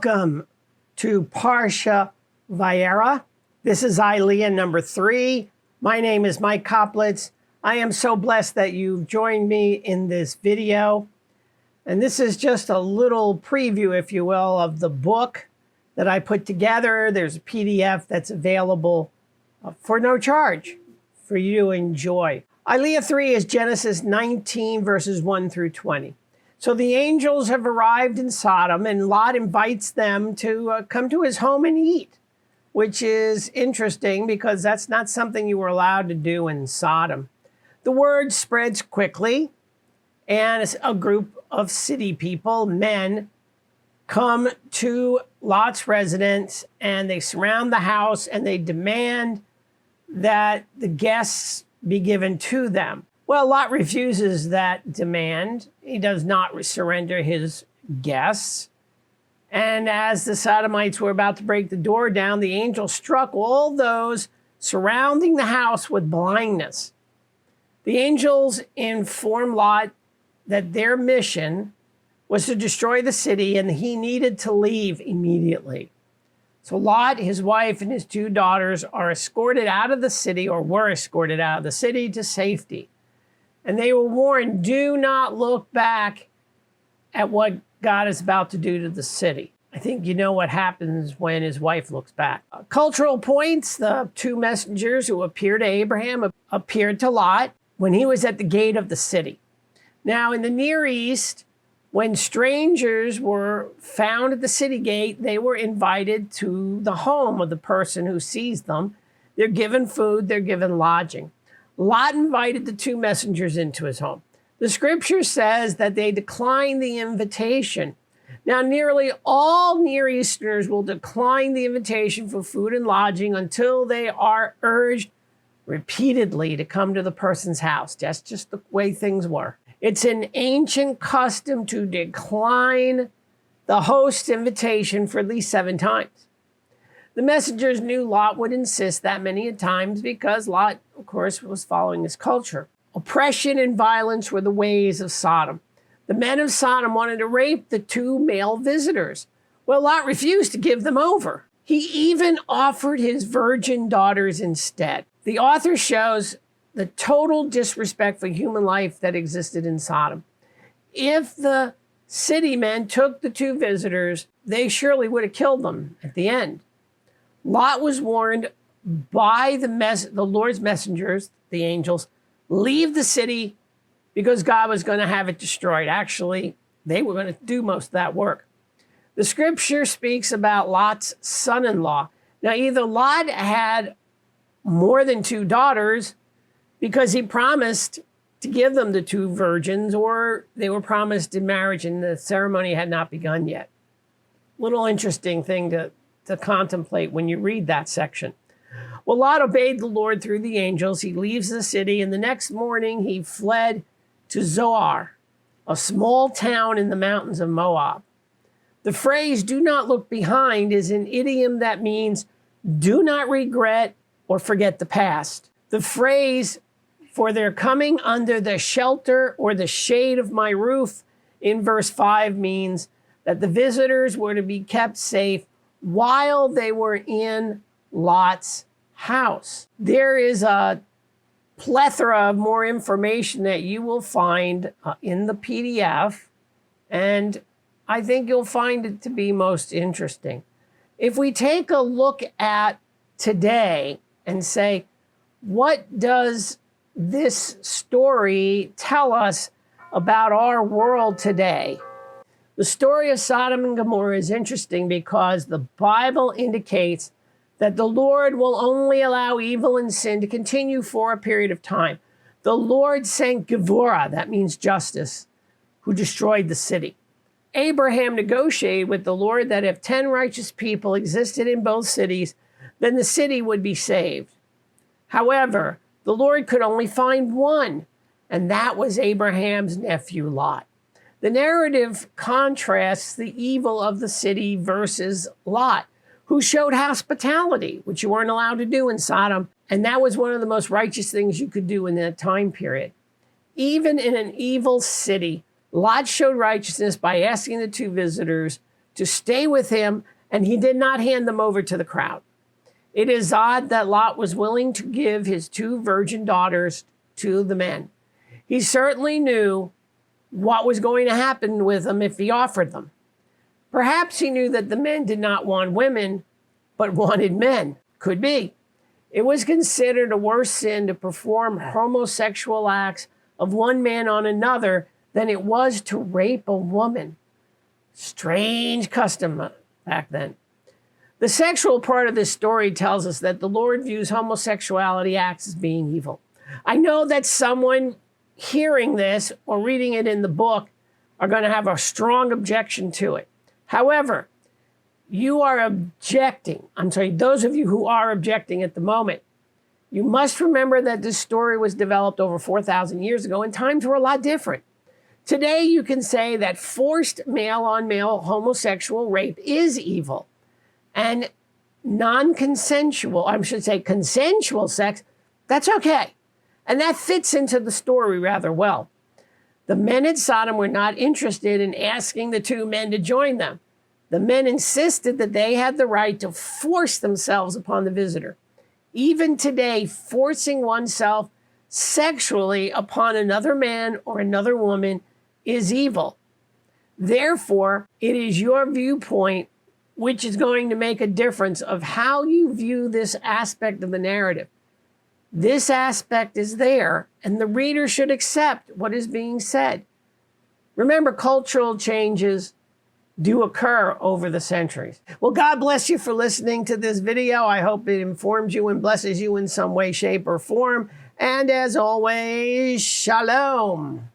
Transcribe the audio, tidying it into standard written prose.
Welcome to Parsha Vayera. This is Aliyah number 3. My name is Mike Koplitz. I am so blessed that you've joined me in this video. And this is just a little preview, if you will, of the book that I put together. There's a PDF that's available for no charge for you to enjoy. Aliyah 3 is Genesis 19, verses 1 through 20. So the angels have arrived in Sodom, and Lot invites them to come to his home and eat, which is interesting because that's not something you were allowed to do in Sodom. The word spreads quickly, and a group of city people, men, come to Lot's residence, and they surround the house, and they demand that the guests be given to them. Well, Lot refuses that demand. He does not surrender his guests. And as the Sodomites were about to break the door down, the angel struck all those surrounding the house with blindness. The angels informed Lot that their mission was to destroy the city and he needed to leave immediately. So Lot, his wife, and his 2 daughters are escorted out of the city, or were escorted out of the city to safety. And they were warned, do not look back at what God is about to do to the city. I think you know what happens when his wife looks back. Cultural points, the 2 messengers who appeared to Abraham appeared to Lot when he was at the gate of the city. Now, in the Near East, when strangers were found at the city gate, they were invited to the home of the person who sees them. They're given food, they're given lodging. Lot invited the 2 messengers into his home. The scripture says that they declined the invitation. Now, nearly all Near Easterners will decline the invitation for food and lodging until they are urged repeatedly to come to the person's house. That's just the way things were. It's an ancient custom to decline the host's invitation for at least 7 times. The messengers knew Lot would insist that many times because Lot, of course, was following his culture. Oppression and violence were the ways of Sodom. The men of Sodom wanted to rape the 2 male visitors. Well, Lot refused to give them over. He even offered his virgin daughters instead. The author shows the total disrespect for human life that existed in Sodom. If the city men took the 2 visitors, they surely would have killed them at the end. Lot was warned by the Lord's messengers, the angels, leave the city because God was going to have it destroyed. Actually, they were going to do most of that work. The scripture speaks about Lot's son-in-law. Now, either Lot had more than 2 daughters because he promised to give them the 2 virgins, or they were promised in marriage and the ceremony had not begun yet. Little interesting thing to contemplate when you read that section. Well, Lot obeyed the Lord through the angels. He leaves the city, and the next morning he fled to Zoar, a small town in the mountains of Moab. The phrase, do not look behind, is an idiom that means do not regret or forget the past. The phrase, for they're coming under the shelter or the shade of my roof, in verse 5 means that the visitors were to be kept safe while they were in Lot's house. There is a plethora of more information that you will find in the PDF, and I think you'll find it to be most interesting. If we take a look at today and say, what does this story tell us about our world today? The story of Sodom and Gomorrah is interesting because the Bible indicates that the Lord will only allow evil and sin to continue for a period of time. The Lord sent Gevurah, that means justice, who destroyed the city. Abraham negotiated with the Lord that if 10 righteous people existed in both cities, then the city would be saved. However, the Lord could only find one, and that was Abraham's nephew Lot. The narrative contrasts the evil of the city versus Lot, who showed hospitality, which you weren't allowed to do in Sodom, and that was one of the most righteous things you could do in that time period. Even in an evil city, Lot showed righteousness by asking the 2 visitors to stay with him, and he did not hand them over to the crowd. It is odd that Lot was willing to give his 2 virgin daughters to the men. He certainly knew what was going to happen with them if he offered them. Perhaps he knew that the men did not want women, but wanted men. Could be. It was considered a worse sin to perform homosexual acts of one man on another than it was to rape a woman. Strange custom back then. The sexual part of this story tells us that the Lord views homosexuality acts as being evil. I know that someone hearing this or reading it in the book are going to have a strong objection to it. However, those of you who are objecting at the moment, you must remember that this story was developed over 4,000 years ago and times were a lot different. Today, you can say that forced male-on-male homosexual rape is evil, and consensual sex, that's okay. And that fits into the story rather well. The men in Sodom were not interested in asking the 2 men to join them. The men insisted that they had the right to force themselves upon the visitor. Even today, forcing oneself sexually upon another man or another woman is evil. Therefore, it is your viewpoint which is going to make a difference of how you view this aspect of the narrative. This aspect is there, and the reader should accept what is being said. Remember, cultural changes do occur over the centuries. Well, God bless you for listening to this video. I hope it informs you and blesses you in some way, shape, or form. And as always, shalom.